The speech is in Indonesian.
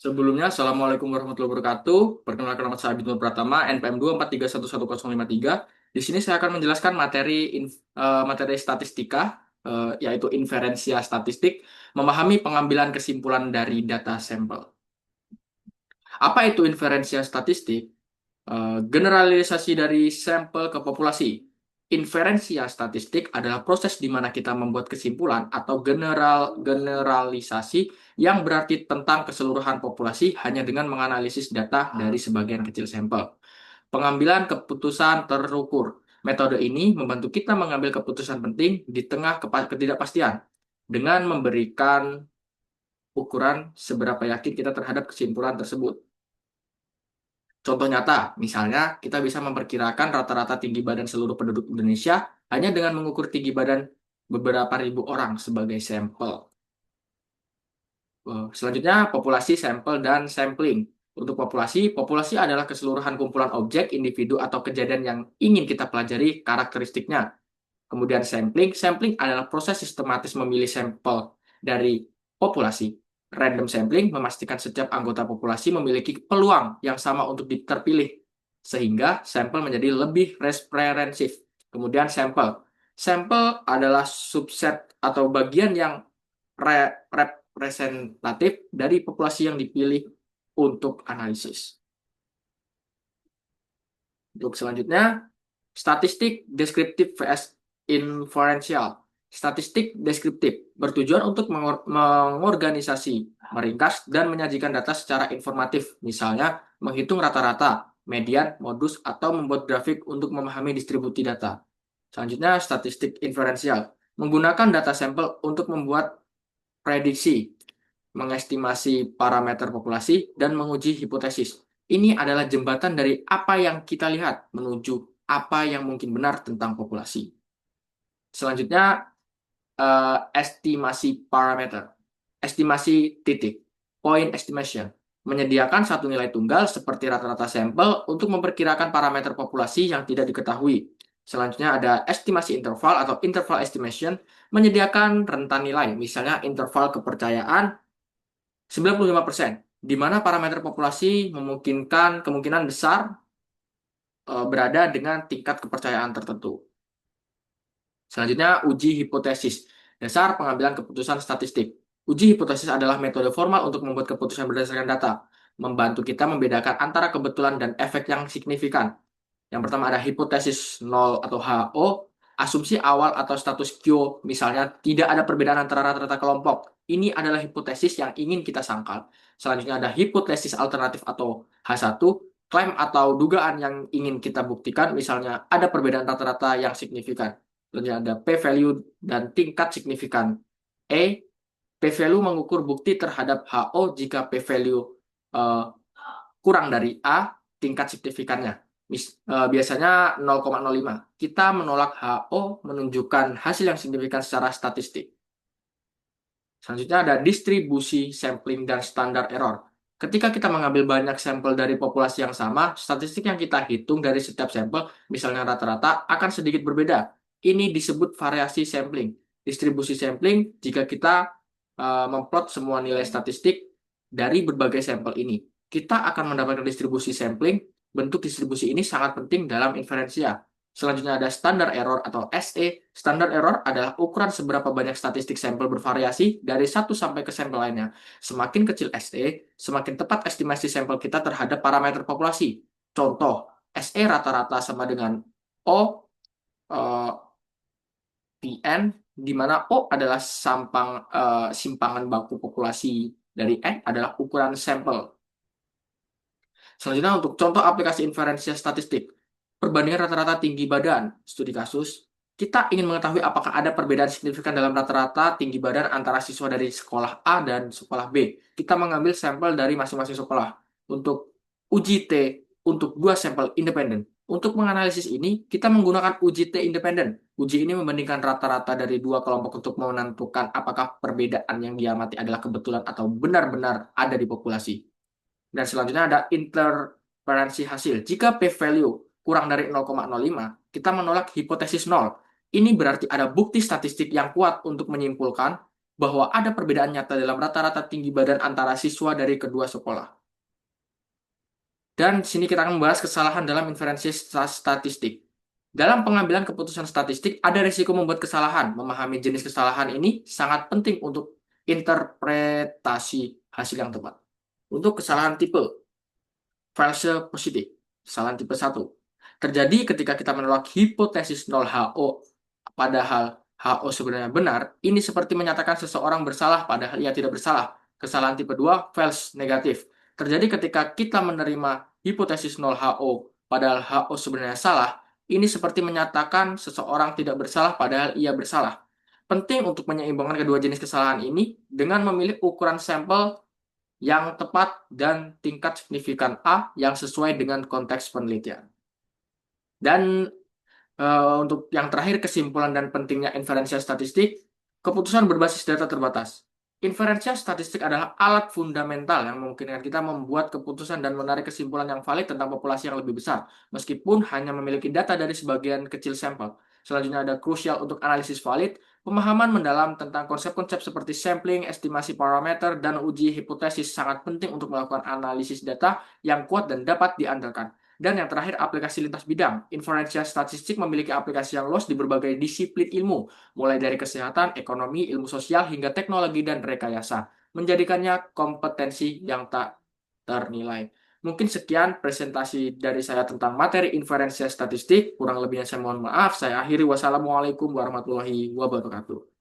Sebelumnya, Assalamualaikum warahmatullahi wabarakatuh. Perkenalkan nama saya Abidul Pratama, NPM 243111053. Di sini saya akan menjelaskan materi statistika, yaitu inferensia statistik, memahami pengambilan kesimpulan dari data sampel. Apa itu inferensia statistik? Generalisasi dari sampel ke populasi. Inferensia statistik adalah proses di mana kita membuat kesimpulan atau generalisasi yang berarti tentang keseluruhan populasi hanya dengan menganalisis data dari sebagian kecil sampel. Pengambilan keputusan terukur. Metode ini membantu kita mengambil keputusan penting di tengah ketidakpastian dengan memberikan ukuran seberapa yakin kita terhadap kesimpulan tersebut. Contoh nyata, misalnya kita bisa memperkirakan rata-rata tinggi badan seluruh penduduk Indonesia hanya dengan mengukur tinggi badan beberapa ribu orang sebagai sampel. Selanjutnya, populasi, sampel, dan sampling. Untuk populasi, populasi adalah keseluruhan kumpulan objek, individu, atau kejadian yang ingin kita pelajari karakteristiknya. Kemudian sampling, sampling adalah proses sistematis memilih sampel dari populasi. Random sampling memastikan setiap anggota populasi memiliki peluang yang sama untuk terpilih, sehingga sampel menjadi lebih referensif. Kemudian sampel. Sampel adalah subset atau bagian yang representatif dari populasi yang dipilih untuk analisis. Untuk selanjutnya, statistik deskriptif vs inferensial. Statistik deskriptif bertujuan untuk mengorganisasi, meringkas, dan menyajikan data secara informatif, misalnya menghitung rata-rata, median, modus, atau membuat grafik untuk memahami distribusi data. Selanjutnya, statistik inferensial menggunakan data sampel untuk membuat prediksi, mengestimasi parameter populasi, dan menguji hipotesis. Ini adalah jembatan dari apa yang kita lihat menuju apa yang mungkin benar tentang populasi. Selanjutnya, estimasi parameter. Estimasi titik, point estimation. Menyediakan satu nilai tunggal seperti rata-rata sampel untuk memperkirakan parameter populasi yang tidak diketahui. Selanjutnya ada estimasi interval atau interval estimation, menyediakan rentan nilai, misalnya interval kepercayaan 95%, di mana parameter populasi memungkinkan kemungkinan besar berada dengan tingkat kepercayaan tertentu. Selanjutnya, uji hipotesis, dasar pengambilan keputusan statistik. Uji hipotesis adalah metode formal untuk membuat keputusan berdasarkan data, membantu kita membedakan antara kebetulan dan efek yang signifikan. Yang pertama ada hipotesis nol atau HO, asumsi awal atau status quo, misalnya tidak ada perbedaan antara rata-rata kelompok. Ini adalah hipotesis yang ingin kita sangkal. Selanjutnya ada hipotesis alternatif atau H1, klaim atau dugaan yang ingin kita buktikan, misalnya ada perbedaan rata-rata yang signifikan. Selanjutnya ada p-value dan tingkat signifikan. P-value mengukur bukti terhadap HO jika p-value kurang dari A, tingkat signifikannya. Biasanya 0,05. Kita menolak HO menunjukkan hasil yang signifikan secara statistik. Selanjutnya ada distribusi sampling dan standar error. Ketika kita mengambil banyak sampel dari populasi yang sama, statistik yang kita hitung dari setiap sampel, misalnya rata-rata, akan sedikit berbeda. Ini disebut variasi sampling. Distribusi sampling jika kita memplot semua nilai statistik dari berbagai sampel ini. Kita akan mendapatkan distribusi sampling. Bentuk distribusi ini sangat penting dalam inferensia. Selanjutnya ada standar error atau SE. Standar error adalah ukuran seberapa banyak statistik sampel bervariasi dari satu sampai ke sampel lainnya. Semakin kecil SE, semakin tepat estimasi sampel kita terhadap parameter populasi. Contoh, SE rata-rata sama dengan O PN, di mana O adalah simpangan baku populasi dari N adalah ukuran sampel. Selanjutnya untuk contoh aplikasi inferensia statistik. Perbandingan rata-rata tinggi badan, studi kasus. Kita ingin mengetahui apakah ada perbedaan signifikan dalam rata-rata tinggi badan antara siswa dari sekolah A dan sekolah B. Kita mengambil sampel dari masing-masing sekolah. Untuk uji T, untuk dua sampel independen. Untuk menganalisis ini, kita menggunakan uji T independen. Uji ini membandingkan rata-rata dari dua kelompok untuk menentukan apakah perbedaan yang diamati adalah kebetulan atau benar-benar ada di populasi. Dan selanjutnya ada interferensi hasil. Jika p-value kurang dari 0,05, kita menolak hipotesis 0. Ini berarti ada bukti statistik yang kuat untuk menyimpulkan bahwa ada perbedaan nyata dalam rata-rata tinggi badan antara siswa dari kedua sekolah. Dan sini kita akan membahas kesalahan dalam inferensi statistik. Dalam pengambilan keputusan statistik, ada risiko membuat kesalahan. Memahami jenis kesalahan ini sangat penting untuk interpretasi hasil yang tepat. Untuk kesalahan tipe, false positif, kesalahan tipe 1. Terjadi ketika kita menolak hipotesis 0 HO, padahal HO sebenarnya benar. Ini seperti menyatakan seseorang bersalah padahal ia tidak bersalah. Kesalahan tipe 2, false negatif. Terjadi ketika kita menerima hipotesis 0 HO, padahal HO sebenarnya salah. Ini seperti menyatakan seseorang tidak bersalah padahal ia bersalah. Penting untuk menyeimbangkan kedua jenis kesalahan ini dengan memilih ukuran sampel yang tepat dan tingkat signifikan A yang sesuai dengan konteks penelitian. Dan untuk yang terakhir, kesimpulan dan pentingnya inferensial statistik, keputusan berbasis data terbatas. Inferensial statistik adalah alat fundamental yang memungkinkan kita membuat keputusan dan menarik kesimpulan yang valid tentang populasi yang lebih besar, meskipun hanya memiliki data dari sebagian kecil sampel. Selanjutnya ada krusial untuk analisis valid, pemahaman mendalam tentang konsep-konsep seperti sampling, estimasi parameter, dan uji hipotesis sangat penting untuk melakukan analisis data yang kuat dan dapat diandalkan. Dan yang terakhir, aplikasi lintas bidang. Inferensial statistik memiliki aplikasi yang luas di berbagai disiplin ilmu, mulai dari kesehatan, ekonomi, ilmu sosial, hingga teknologi dan rekayasa, menjadikannya kompetensi yang tak ternilai. Mungkin sekian presentasi dari saya tentang materi inferensial statistik. Kurang lebihnya saya mohon maaf. Saya akhiri. Wassalamualaikum warahmatullahi wabarakatuh.